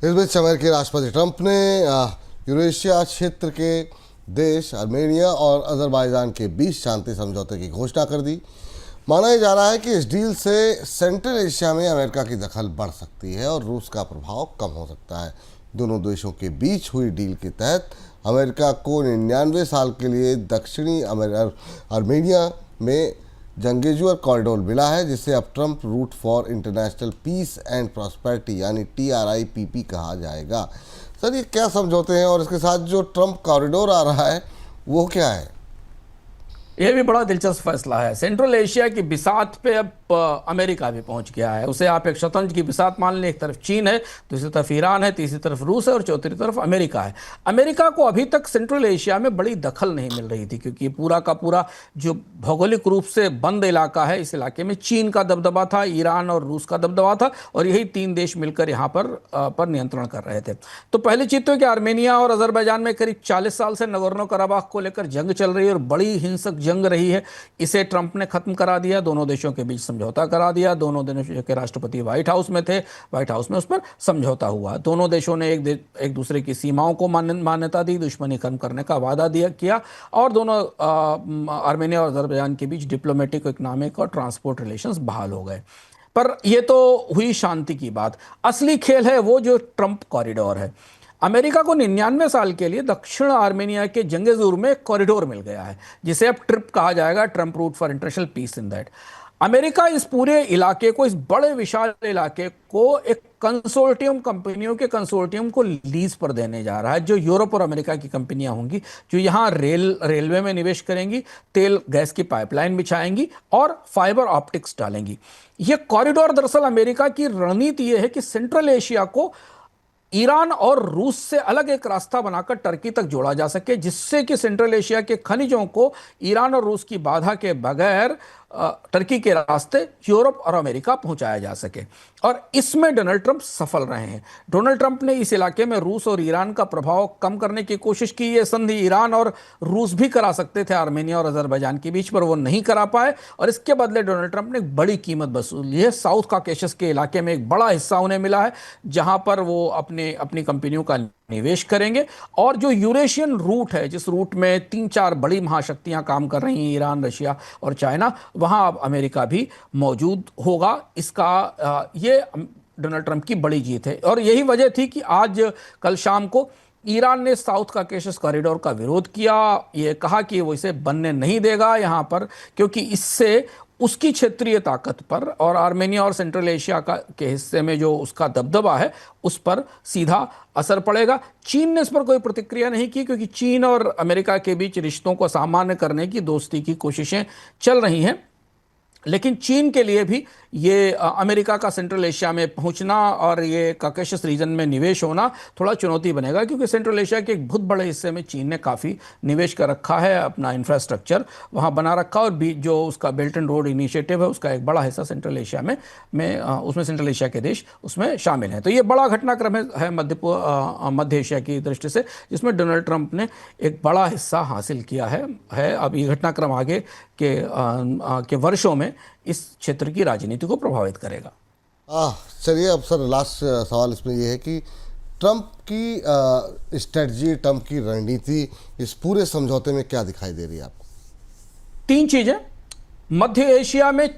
इस बीच अमेरिकी राष्ट्रपति ट्रंप ने यूरेशिया क्षेत्र के देश आर्मेनिया और अजरबैजान के बीच शांति समझौते की घोषणा कर दी। माना जा रहा है कि इस डील से सेंट्रल एशिया में अमेरिका की दखल बढ़ सकती है और रूस का प्रभाव कम हो सकता है। दोनों देशों के बीच हुई डील के तहत अमेरिका को 99 साल के लिए दक्षिणी आर्मेनिया में जंगेजुअर कॉरिडोर मिला है, जिसे अब Trump route for international peace and prosperity यानी TRIPP कहा जाएगा। सर, ये क्या समझौते हैं और इसके साथ जो ट्रंप कॉरिडोर आ रहा है वो क्या है? यह भी बड़ा दिलचस्प फैसला है। सेंट्रल एशिया की बिसात पे अब अमेरिका भी पहुंच गया है। उसे आप एक शतरंज की बिसात मान लें, एक तरफ चीन है, दूसरी तरफ ईरान है, तीसरी तरफ रूस है और चौथी तरफ अमेरिका है। अमेरिका को अभी तक सेंट्रल एशिया में बड़ी दखल नहीं मिल रही थी, क्योंकि पूरा का पूरा जो भौगोलिक रूप से बंद इलाका है, इस इलाके में चीन का दबदबा था, ईरान और रूस का दबदबा था और यही तीन देश मिलकर यहाँ पर नियंत्रण कर रहे थे। तो पहली चीज तो कि आर्मेनिया और अजरबैजान में करीब 40 साल से नगोर्नो कराबाख को लेकर जंग चल रही है और बड़ी हिंसक जंग रही है। इसे ट्रंप ने खत्म करा दिया, दोनों देशों के बीच समझौता करा दिया। दोनों देशों के राष्ट्रपति व्हाइट हाउस में थे, व्हाइट हाउस में उस पर समझौता हुआ। दोनों देशों ने एक दूसरे की सीमाओं को मान्यता दी, दुश्मनी खत्म करने का वादा किया और दोनों आर्मेनिया और अजरबैजान के बीच डिप्लोमेटिक, इकोनॉमिक और ट्रांसपोर्ट रिलेशंस बहाल हो गए। पर यह तो हुई शांति की बात। असली खेल है वो जो ट्रंप कॉरिडोर है। अमेरिका को 99 साल के लिए दक्षिण आर्मेनिया के जंगेजूर में एक कॉरिडोर मिल गया है, जिसे अब ट्रिप कहा जाएगा, Trump route for international peace in that. America इस पूरे इलाके को, इस बड़े विशाल इलाके को एक कंसोर्टियम, कंपनियों के कंसोर्टियम को लीज पर देने जा रहा है, जो यूरोप और अमेरिका की कंपनियां होंगी, जो यहां रेलवे में निवेश करेंगी, तेल गैस की पाइपलाइन बिछाएंगी और फाइबर ऑप्टिक्स डालेंगी। यह कॉरिडोर दरअसल अमेरिका की रणनीति यह है कि सेंट्रल एशिया को ईरान और रूस से अलग एक रास्ता बनाकर टर्की तक जोड़ा जा सके, जिससे कि सेंट्रल एशिया के खनिजों को ईरान और रूस की बाधा के बगैर टर्की के रास्ते यूरोप और अमेरिका पहुंचाया जा सके। और इसमें डोनाल्ड ट्रंप सफल रहे हैं। डोनाल्ड ट्रंप ने इस इलाके में रूस और ईरान का प्रभाव कम करने की कोशिश की। ये संधि ईरान और रूस भी करा सकते थे आर्मेनिया और अजरबैजान के बीच, पर वो नहीं करा पाए और इसके बदले डोनाल्ड ट्रंप ने एक बड़ी कीमत वसूली है। साउथ कॉकेशस के इलाके में एक बड़ा हिस्सा उन्हें मिला है, जहां पर वो अपनी कंपनियों का निवेश करेंगे। और जो यूरेशियन रूट है, जिस रूट में 3-4 बड़ी महाशक्तियां काम कर रही हैं, ईरान, रशिया और चाइना, वहां अब अमेरिका भी मौजूद होगा। इसका ये डोनाल्ड ट्रंप की बड़ी जीत है और यही वजह थी कि आज कल शाम को ईरान ने साउथ कॉकेशस कॉरिडोर का विरोध किया। ये कहा कि वो इसे बनने नहीं देगा यहां पर, क्योंकि इससे उसकी क्षेत्रीय ताकत पर और आर्मेनिया और सेंट्रल एशिया के हिस्से में जो उसका दबदबा है, उस पर सीधा असर पड़ेगा। चीन ने इस पर कोई प्रतिक्रिया नहीं की, क्योंकि चीन और अमेरिका के बीच रिश्तों को सामान्य करने की, दोस्ती की कोशिशें चल रही हैं। लेकिन चीन के लिए भी ये अमेरिका का सेंट्रल एशिया में पहुंचना और ये कॉकेशस रीजन में निवेश होना थोड़ा चुनौती बनेगा, क्योंकि सेंट्रल एशिया के एक बहुत बड़े हिस्से में चीन ने काफ़ी निवेश कर रखा है, अपना इंफ्रास्ट्रक्चर वहां बना रखा और भी जो उसका बेल्ट एंड रोड इनिशिएटिव है, उसका एक बड़ा हिस्सा सेंट्रल एशिया में उसमें सेंट्रल एशिया के देश उसमें शामिल हैं। तो ये बड़ा घटनाक्रम है मध्य एशिया की दृष्टि से, जिसमें डोनाल्ड ट्रंप ने एक बड़ा हिस्सा हासिल किया है। अब ये घटनाक्रम आगे के वर्षों में इस क्षेत्र की राजनीति को प्रभावित करेगा। चलिए, अब सर लास्ट सवाल इसमें यह है कि ट्रंप की स्ट्रेटजी, ट्रंप की रणनीति इस पूरे समझौते में क्या दिखाई दे रही है आपको? 3 चीजें। मध्य एशिया में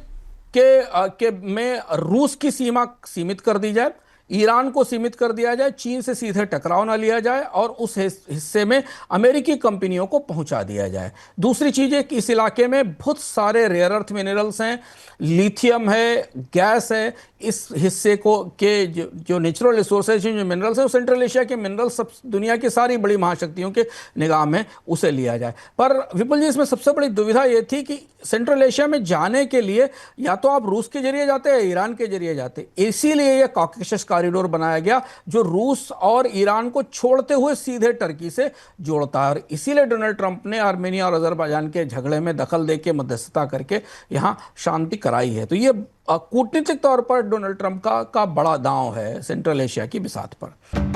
रूस की सीमा सीमित कर दी जाए, ईरान को सीमित कर दिया जाए, चीन से सीधे टकराव ना लिया जाए और उस हिस्से में अमेरिकी कंपनियों को पहुंचा दिया जाए। दूसरी चीज है कि इस इलाके में बहुत सारे रेयर अर्थ मिनरल्स हैं, लिथियम है, गैस है। इस हिस्से के जो नेचुरल रिसोर्सेज जो मिनरल्स हैं, सेंट्रल एशिया के मिनरल्स सब दुनिया की सारी बड़ी महाशक्तियों के निगाह में उसे लिया जाए। पर विपुल जी, इसमें सबसे बड़ी दुविधा यह थी कि सेंट्रल एशिया में जाने के लिए या तो आप रूस के जरिए जाते या ईरान के जरिए जाते। इसीलिए यह कॉकेशस कॉरिडोर बनाया गया, जो रूस और ईरान को छोड़ते हुए सीधे टर्की से जोड़ता है। और इसीलिए डोनाल्ड ट्रंप ने आर्मेनिया और अजरबैजान के झगड़े में दखल देके, मध्यस्थता करके यहां शांति कराई है। तो ये कूटनीतिक तौर पर डोनाल्ड ट्रंप का बड़ा दांव है सेंट्रल एशिया की बिसात पर।